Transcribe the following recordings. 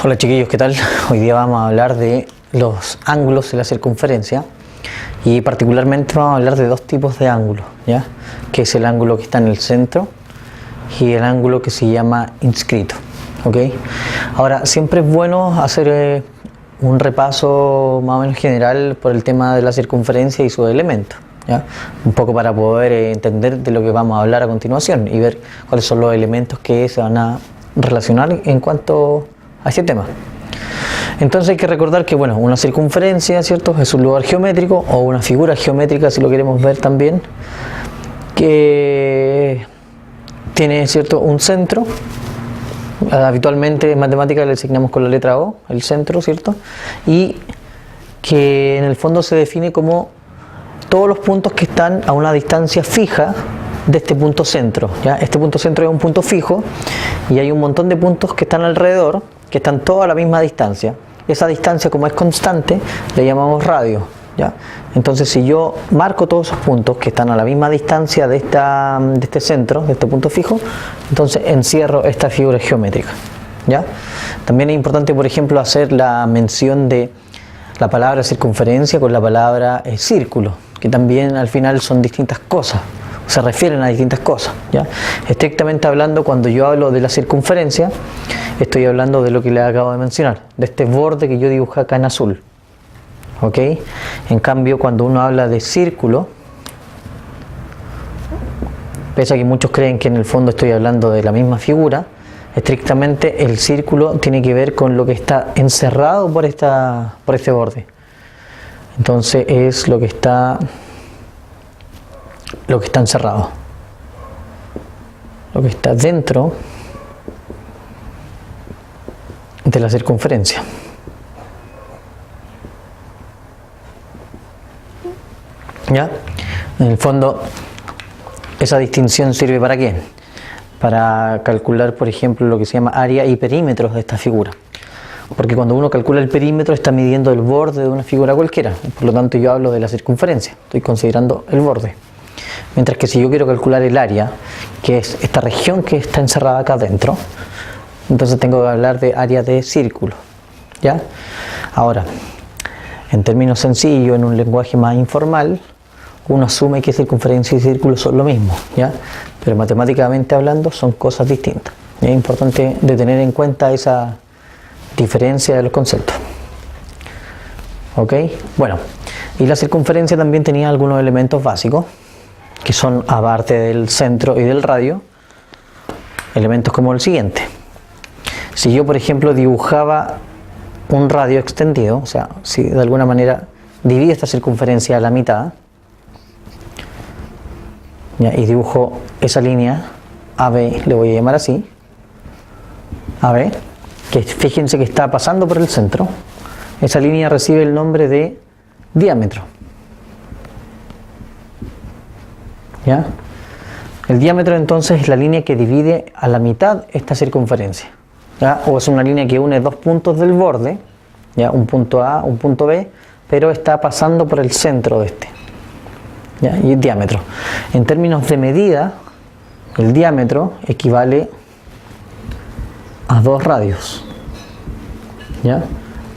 Hola chiquillos, ¿qué tal? Hoy día vamos a hablar de los ángulos de la circunferencia y particularmente vamos a hablar de dos tipos de ángulos, ¿ya? Que es el ángulo que está en el centro y el ángulo que se llama inscrito, ¿ok? Ahora, siempre es bueno hacer un repaso más o menos general por el tema de la circunferencia y sus elementos, ¿ya? Un poco para poder entender de lo que vamos a hablar a continuación y ver cuáles son los elementos que se van a relacionar en cuanto a este tema. Entonces hay que recordar que, bueno, una circunferencia, ¿cierto?, es un lugar geométrico o una figura geométrica, si lo queremos ver también, que tiene, ¿cierto?, un centro. Habitualmente en matemáticas le asignamos con la letra O, el centro, ¿cierto? Y que en el fondo se define como todos los puntos que están a una distancia fija de este punto centro, ¿ya? Este punto centro es un punto fijo y hay un montón de puntos que están alrededor, que están todos a la misma distancia. Esa distancia, como es constante, le llamamos radio, ¿ya? Entonces, si yo marco todos esos puntos que están a la misma distancia de este centro, de este punto fijo, entonces encierro esta figura geométrica, ¿ya? También es importante, por ejemplo, hacer la mención de la palabra circunferencia con la palabra círculo, que también al final son distintas cosas, se refieren a distintas cosas, ¿ya? Estrictamente hablando, cuando yo hablo de la circunferencia, estoy hablando de lo que les acabo de mencionar, de este borde que yo dibujé acá en azul, ¿ok? En cambio, cuando uno habla de círculo, pese a que muchos creen que en el fondo estoy hablando de la misma figura, estrictamente el círculo tiene que ver con lo que está encerrado por este borde. Entonces es lo que está encerrado, lo que está dentro de la circunferencia. ¿Ya? En el fondo, esa distinción sirve ¿para qué? Para calcular, por ejemplo, lo que se llama área y perímetros de esta figura. Porque cuando uno calcula el perímetro está midiendo el borde de una figura cualquiera. Por lo tanto, yo hablo de la circunferencia. Estoy considerando el borde. Mientras que si yo quiero calcular el área, que es esta región que está encerrada acá adentro, entonces tengo que hablar de área de círculo, ¿ya? Ahora, en términos sencillos, en un lenguaje más informal, uno asume que circunferencia y círculo son lo mismo, ¿ya? Pero matemáticamente hablando son cosas distintas. Y es importante de tener en cuenta esa diferencia de los conceptos. ¿Ok? Bueno, y la circunferencia también tenía algunos elementos básicos, que son, aparte del centro y del radio, elementos como el siguiente. Si yo, por ejemplo, dibujaba un radio extendido, o sea, si de alguna manera divido esta circunferencia a la mitad, ¿ya? Y dibujo esa línea AB, le voy a llamar así, AB, que fíjense que está pasando por el centro. Esa línea recibe el nombre de diámetro, ¿ya? El diámetro entonces es la línea que divide a la mitad esta circunferencia, ¿ya? O es una línea que une dos puntos del borde, ¿ya? Un punto A, un punto B, pero está pasando por el centro de este, ¿ya? Y el diámetro. En términos de medida, el diámetro equivale a 2 radios, ¿ya?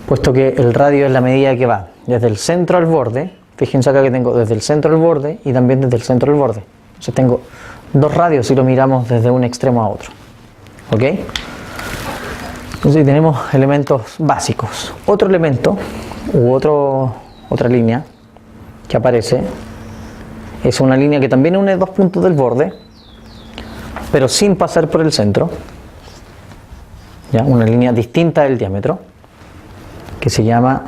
Puesto que el radio es la medida que va desde el centro al borde. Fíjense acá que tengo desde el centro al borde y también desde el centro al borde. Entonces tengo 2 radios si lo miramos desde un extremo a otro, ¿ok? Entonces tenemos elementos básicos. Otro elemento u otra línea que aparece es una línea que también une dos puntos del borde, pero sin pasar por el centro, ¿ya? Una línea distinta del diámetro, que se llama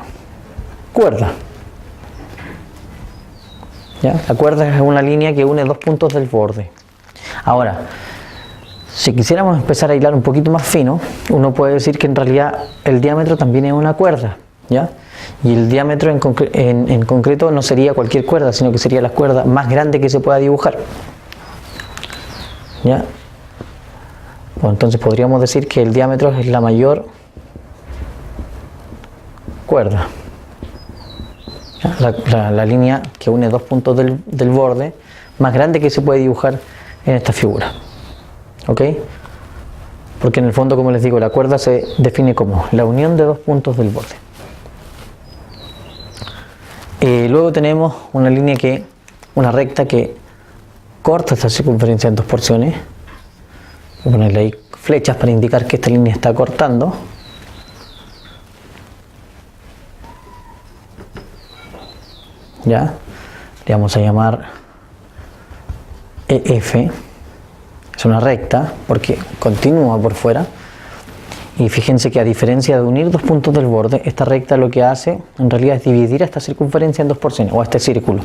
cuerda, ¿ya? La cuerda es una línea que une dos puntos del borde. Ahora, si quisiéramos empezar a hilar un poquito más fino, uno puede decir que en realidad el diámetro también es una cuerda, ¿ya? Y el diámetro en concreto no sería cualquier cuerda, sino que sería la cuerda más grande que se pueda dibujar, ¿ya? Bueno, entonces podríamos decir que el diámetro es la mayor cuerda, la línea que une dos puntos del borde más grande que se puede dibujar en esta figura, ¿ok? porque en el fondo, como les digo, la cuerda se define como la unión de dos puntos del borde. Luego tenemos una recta que corta esta circunferencia en dos porciones. Voy a ponerle ahí flechas para indicar que esta línea está cortando. ¿Ya? Le vamos a llamar EF. Es una recta porque continúa por fuera. Y fíjense que a diferencia de unir dos puntos del borde, esta recta lo que hace en realidad es dividir a esta circunferencia en dos porciones, o a este círculo.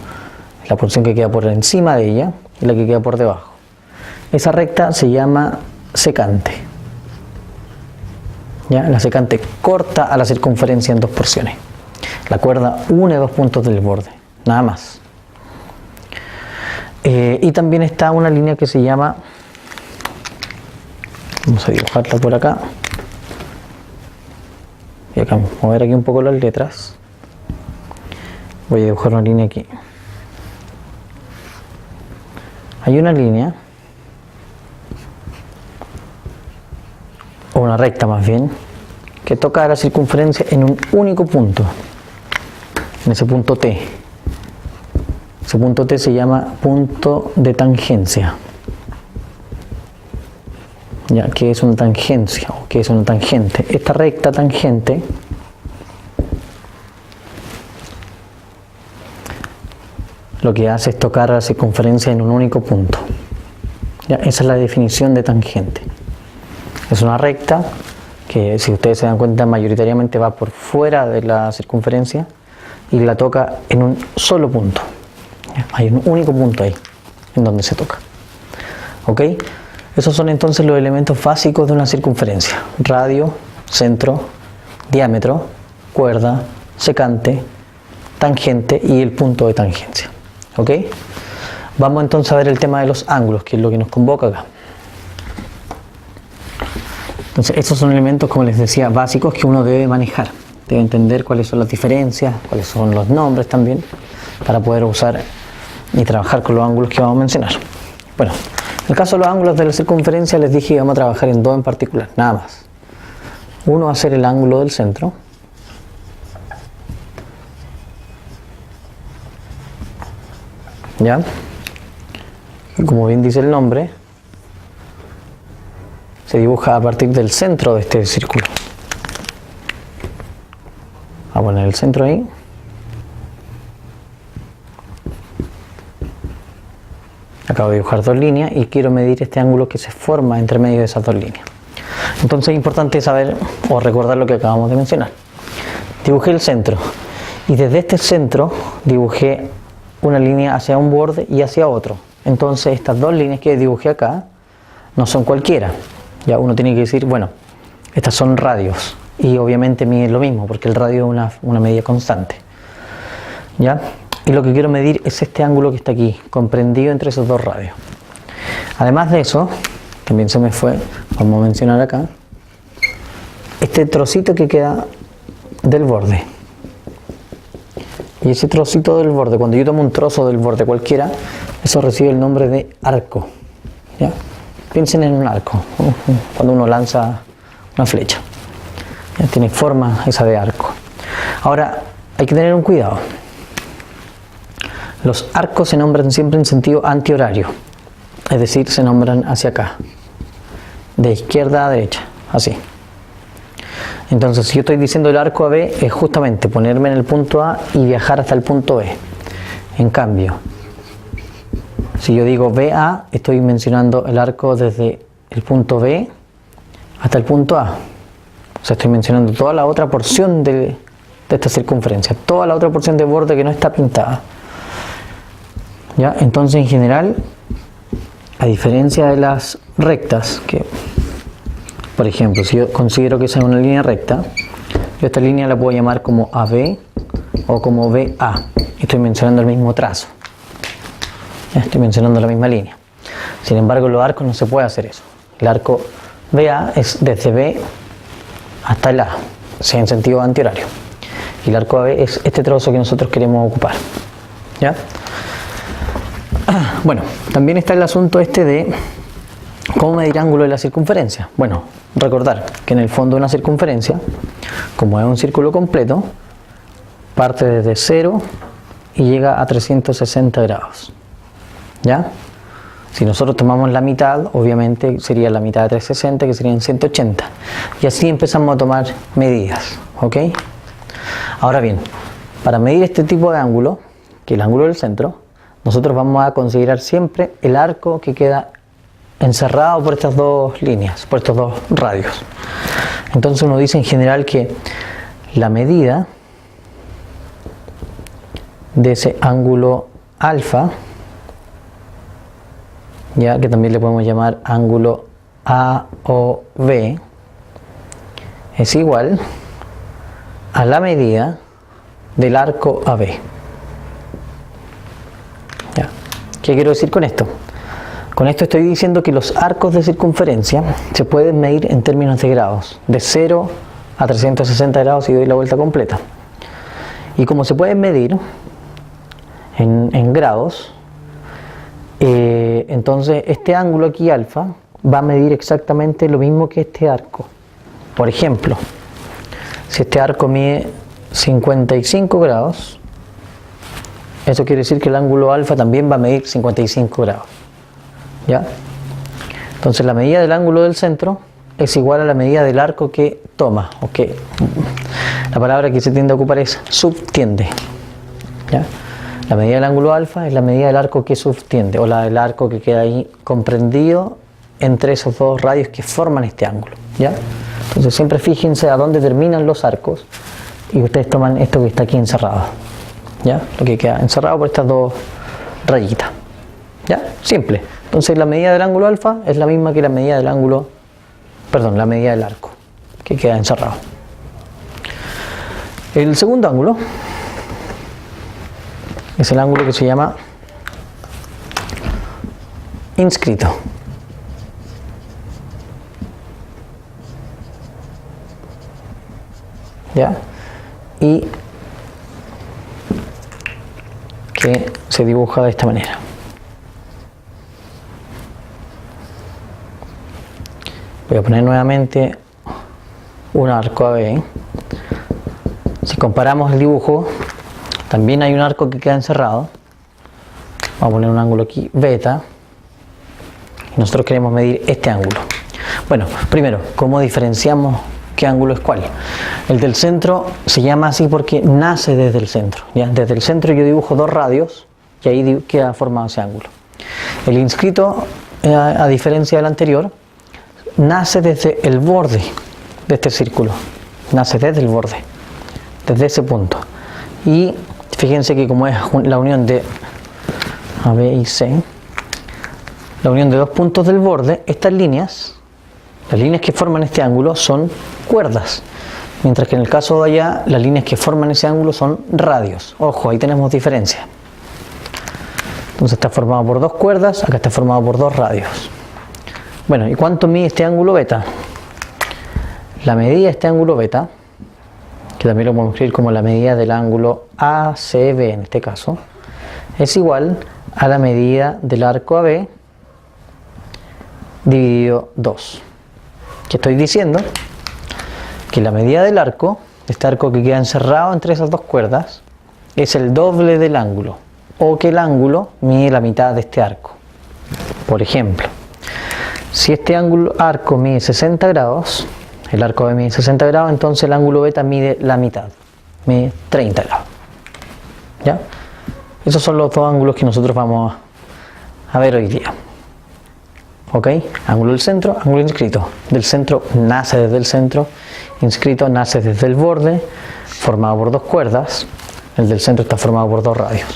La porción que queda por encima de ella y la que queda por debajo. Esa recta se llama secante. ¿Ya? La secante corta a la circunferencia en dos porciones. La cuerda une dos puntos del borde, nada más. Y también está una línea que se llama, vamos a dibujarla por acá. Y acá, mover aquí un poco las letras. Voy a dibujar una línea aquí. Hay una línea, o una recta más bien, que toca la circunferencia en un único punto, en ese punto T. Ese punto T se llama punto de tangencia. Ya, ¿qué es una tangencia? ¿O qué es una tangente? Esta recta tangente lo que hace es tocar la circunferencia en un único punto. Ya, esa es la definición de tangente. Es una recta que, si ustedes se dan cuenta, mayoritariamente va por fuera de la circunferencia y la toca en un solo punto. Ya, hay un único punto ahí en donde se toca. ¿Ok? Esos son entonces los elementos básicos de una circunferencia: radio, centro, diámetro, cuerda, secante, tangente y el punto de tangencia. ¿Ok? Vamos entonces a ver el tema de los ángulos, que es lo que nos convoca acá. Entonces, estos son elementos, como les decía, básicos que uno debe manejar. Debe entender cuáles son las diferencias, cuáles son los nombres también, para poder usar y trabajar con los ángulos que vamos a mencionar. Bueno, en el caso de los ángulos de la circunferencia les dije que vamos a trabajar en dos en particular, nada más. Uno va a ser el ángulo del centro. ¿Ya? Y como bien dice el nombre, se dibuja a partir del centro de este círculo. Voy a poner el centro ahí. Acabo de dibujar dos líneas y quiero medir este ángulo que se forma entre medio de esas dos líneas. Entonces es importante saber o recordar lo que acabamos de mencionar. Dibujé el centro y desde este centro dibujé una línea hacia un borde y hacia otro. Entonces estas dos líneas que dibujé acá no son cualquiera. Ya uno tiene que decir, bueno, estas son radios y obviamente miden lo mismo porque el radio es una medida constante. ¿Ya? Y lo que quiero medir es este ángulo que está aquí, comprendido entre esos dos radios. Además de eso, también se me fue, vamos a mencionar acá, este trocito que queda del borde. Y ese trocito del borde, cuando yo tomo un trozo del borde cualquiera, eso recibe el nombre de arco. ¿Ya? Piensen en un arco, cuando uno lanza una flecha. ¿Ya? Tiene forma esa de arco. Ahora, hay que tener un cuidado. Los arcos se nombran siempre en sentido antihorario, es decir, se nombran hacia acá, de izquierda a derecha, así. Entonces, si yo estoy diciendo el arco AB, es justamente ponerme en el punto A y viajar hasta el punto B. En cambio, si yo digo BA, estoy mencionando el arco desde el punto B hasta el punto A. O sea, estoy mencionando toda la otra porción de esta circunferencia, toda la otra porción de borde que no está pintada. ¿Ya? Entonces, en general, a diferencia de las rectas, que por ejemplo, si yo considero que esa es una línea recta, yo esta línea la puedo llamar como AB o como BA. Estoy mencionando el mismo trazo. ¿Ya? Estoy mencionando la misma línea. Sin embargo, en los arcos no se puede hacer eso. El arco BA es desde B hasta el A, o sea, en sentido antihorario. Y el arco AB es este trozo que nosotros queremos ocupar. ¿Ya? Bueno, también está el asunto este de cómo medir ángulo de la circunferencia. Bueno, recordar que en el fondo de una circunferencia, como es un círculo completo, parte desde 0 y llega a 360 grados. ¿Ya? Si nosotros tomamos la mitad, obviamente sería la mitad de 360, que serían 180. Y así empezamos a tomar medidas. ¿Ok? Ahora bien, para medir este tipo de ángulo, que es el ángulo del centro, nosotros vamos a considerar siempre el arco que queda encerrado por estas dos líneas, por estos dos radios. Entonces uno dice en general que la medida de ese ángulo alfa, ya que también le podemos llamar ángulo AOB, es igual a la medida del arco AB. ¿Ya? ¿Qué quiero decir con esto? Con esto estoy diciendo que los arcos de circunferencia se pueden medir en términos de grados, de 0 a 360 grados y doy la vuelta completa. Y como se pueden medir en grados, entonces este ángulo aquí alfa va a medir exactamente lo mismo que este arco. Por ejemplo, si este arco mide 55 grados, eso quiere decir que el ángulo alfa también va a medir 55 grados. ¿Ya? Entonces la medida del ángulo del centro es igual a la medida del arco que toma, o que la palabra que se tiende a ocupar es subtiende. ¿Ya? La medida del ángulo alfa es la medida del arco que subtiende, o la del arco que queda ahí comprendido entre esos dos radios que forman este ángulo. ¿Ya? Entonces siempre fíjense a dónde terminan los arcos y ustedes toman esto que está aquí encerrado. ¿Ya? Lo que queda encerrado por estas dos rayitas. ¿Ya? Simple. Entonces la medida del ángulo alfa es la misma que la medida del ángulo, perdón, la medida del arco que queda encerrado. El segundo ángulo es el ángulo que se llama inscrito. ¿Ya? Y que se dibuja de esta manera. Voy a poner nuevamente un arco AB. Si comparamos el dibujo, también hay un arco que queda encerrado. Vamos a poner un ángulo aquí, beta. Y nosotros queremos medir este ángulo. Bueno, primero, ¿cómo diferenciamos qué ángulo es cuál? El del centro se llama así porque nace desde el centro. ¿Ya? Desde el centro yo dibujo dos radios y ahí queda formado ese ángulo. El inscrito, a diferencia del anterior, nace desde el borde de este círculo. Nace desde el borde, desde ese punto. Y fíjense que como es la unión de AB y C, la unión de dos puntos del borde, estas líneas, las líneas que forman este ángulo son cuerdas, mientras que en el caso de allá, las líneas que forman ese ángulo son radios. Ojo, ahí tenemos diferencia. Entonces está formado por dos cuerdas, acá está formado por dos radios. Bueno, ¿y cuánto mide este ángulo beta? La medida de este ángulo beta, que también lo podemos escribir como la medida del ángulo ACB en este caso, es igual a la medida del arco AB dividido 2. ¿Qué estoy diciendo? Que la medida del arco, este arco que queda encerrado entre esas dos cuerdas, es el doble del ángulo, o que el ángulo mide la mitad de este arco. Por ejemplo, si este arco mide 60 grados, el arco B mide 60 grados, entonces el ángulo beta mide la mitad, mide 30 grados. ¿Ya? Esos son los dos ángulos que nosotros vamos a ver hoy día. ¿Ok? Ángulo del centro, ángulo inscrito. Del centro nace desde el centro, inscrito nace desde el borde, formado por dos cuerdas. El del centro está formado por dos radios.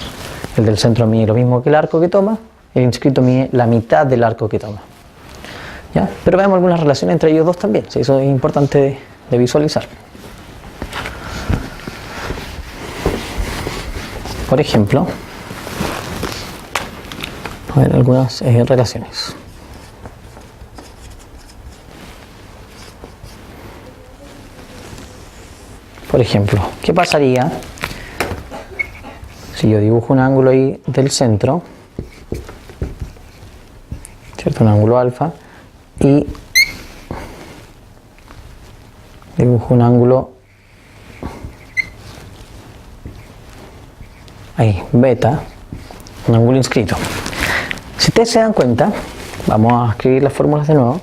El del centro mide lo mismo que el arco que toma, el inscrito mide la mitad del arco que toma. ¿Ya? Pero vemos algunas relaciones entre ellos dos también, ¿sí? Eso es importante de visualizar. Por ejemplo, a ver algunas relaciones. Por ejemplo, ¿qué pasaría si yo dibujo un ángulo ahí del centro, ¿cierto? Un ángulo alfa, y dibujo un ángulo ahí, beta, un ángulo inscrito. Si ustedes se dan cuenta, vamos a escribir las fórmulas de nuevo.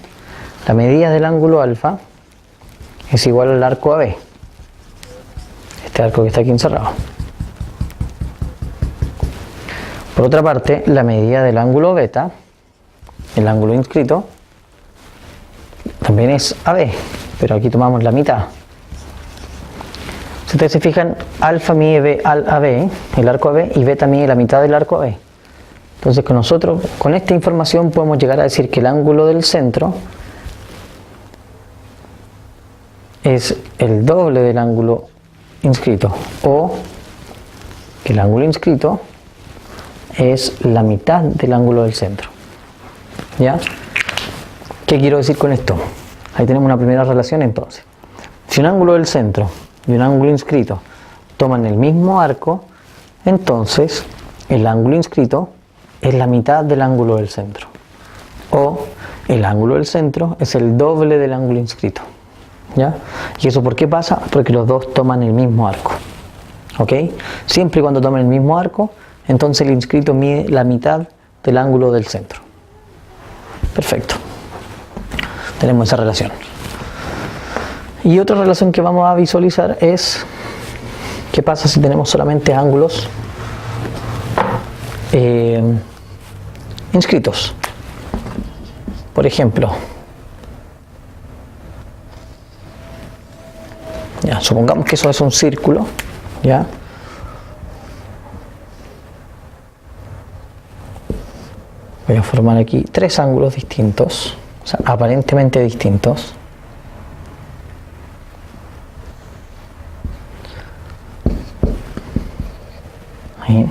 La medida del ángulo alfa es igual al arco AB, este arco que está aquí encerrado. Por otra parte, la medida del ángulo beta, el ángulo inscrito, también es AB, pero aquí tomamos la mitad. Si ustedes se fijan, alfa mide al AB, el arco AB, y beta mide la mitad del arco AB. Entonces nosotros con esta información podemos llegar a decir que el ángulo del centro es el doble del ángulo inscrito, o que el ángulo inscrito es la mitad del ángulo del centro. ¿Ya? ¿Qué quiero decir con esto? Ahí tenemos una primera relación entonces. Si un ángulo del centro y un ángulo inscrito toman el mismo arco, entonces el ángulo inscrito es la mitad del ángulo del centro, o el ángulo del centro es el doble del ángulo inscrito. ¿Ya? ¿Y eso por qué pasa? Porque los dos toman el mismo arco. ¿Ok? Siempre y cuando tomen el mismo arco, entonces el inscrito mide la mitad del ángulo del centro. Perfecto. Tenemos esa relación. Y otra relación que vamos a visualizar es qué pasa si tenemos solamente ángulos inscritos. Por ejemplo, ya, supongamos que eso es un círculo, ¿ya? Voy a formar aquí tres ángulos distintos, o sea, aparentemente distintos. Ahí.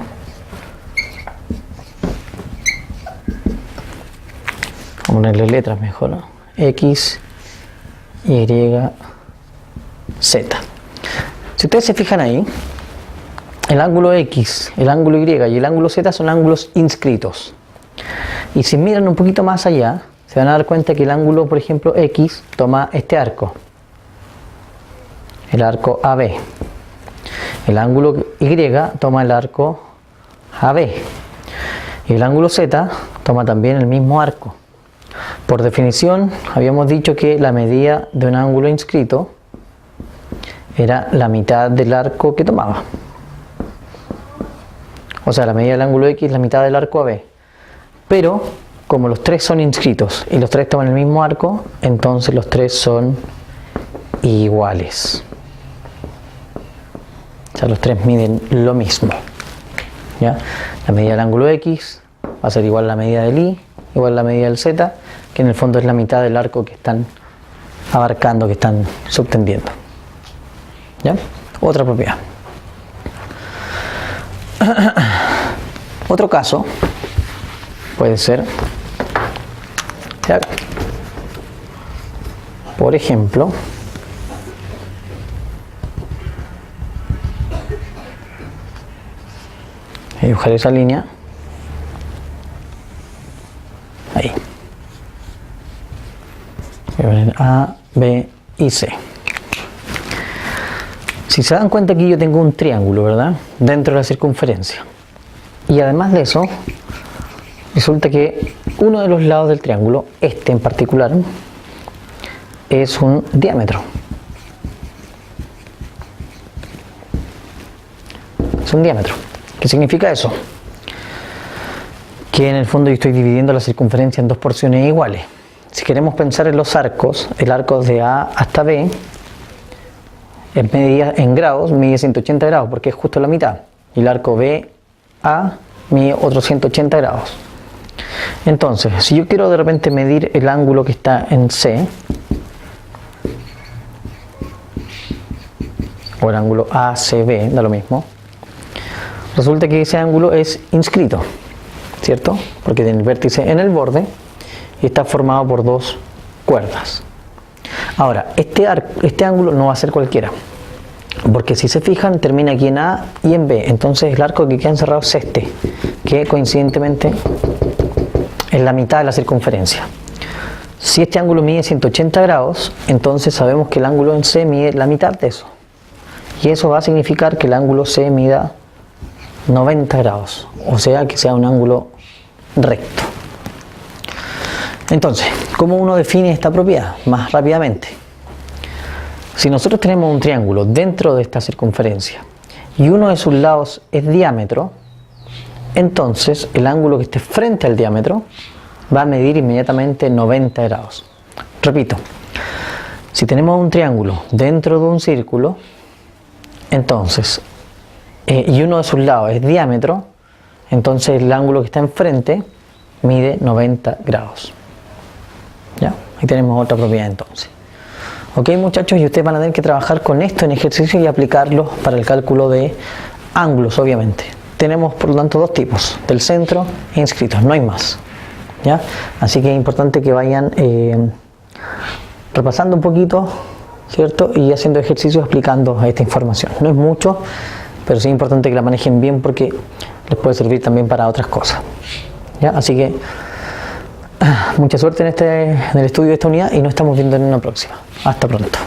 Vamos a ponerle letras mejor, ¿no? X, Y, Z. Si ustedes se fijan ahí, el ángulo X, el ángulo Y y el ángulo Z son ángulos inscritos. Y si miran un poquito más allá, se van a dar cuenta que el ángulo, por ejemplo, X toma este arco, el arco AB. El ángulo Y toma el arco AB. Y el ángulo Z toma también el mismo arco. Por definición, habíamos dicho que la medida de un ángulo inscrito era la mitad del arco que tomaba. O sea, la medida del ángulo X es la mitad del arco AB. Pero, como los tres son inscritos y los tres toman el mismo arco, entonces los tres son iguales. O sea, los tres miden lo mismo. ¿Ya? La medida del ángulo X va a ser igual a la medida del Y, igual a la medida del Z, que en el fondo es la mitad del arco que están abarcando, que están subtendiendo. ¿Ya? Otra propiedad. Otro caso puede ser, por ejemplo, voy a dibujar esa línea ahí. Voy a poner A, B y C. Si se dan cuenta, aquí yo tengo un triángulo, ¿verdad? Dentro de la circunferencia. Y además de eso, resulta que uno de los lados del triángulo, este en particular, es un diámetro. Es un diámetro. ¿Qué significa eso? Que en el fondo yo estoy dividiendo la circunferencia en dos porciones iguales. Si queremos pensar en los arcos, el arco de A hasta B, en grados, mide 180 grados porque es justo la mitad. Y el arco BA mide otros 180 grados. Entonces, si yo quiero de repente medir el ángulo que está en C, o el ángulo ACB, da lo mismo, resulta que ese ángulo es inscrito, ¿cierto? Porque tiene el vértice en el borde y está formado por dos cuerdas. Ahora, este ángulo no va a ser cualquiera, porque si se fijan termina aquí en A y en B, entonces el arco que queda encerrado es este, que coincidentemente es la mitad de la circunferencia. Si este ángulo mide 180 grados, entonces sabemos que el ángulo en C mide la mitad de eso. Y eso va a significar que el ángulo C mida 90 grados, o sea que sea un ángulo recto. Entonces, ¿cómo uno define esta propiedad? Más rápidamente. Si nosotros tenemos un triángulo dentro de esta circunferencia y uno de sus lados es diámetro, entonces el ángulo que esté frente al diámetro va a medir inmediatamente 90 grados. Repito, si tenemos un triángulo dentro de un círculo, entonces, y uno de sus lados es diámetro, entonces el ángulo que está enfrente mide 90 grados. ¿Ya? Ahí tenemos otra propiedad entonces. Ok, muchachos, y ustedes van a tener que trabajar con esto en ejercicio y aplicarlo para el cálculo de ángulos, obviamente. Tenemos por lo tanto dos tipos, del centro e inscritos, no hay más. ¿Ya? Así que es importante que vayan repasando un poquito, ¿cierto? Y haciendo ejercicios explicando esta información. No es mucho, pero sí es importante que la manejen bien porque les puede servir también para otras cosas. ¿Ya? Así que mucha suerte en el estudio de esta unidad y nos estamos viendo en una próxima. Hasta pronto.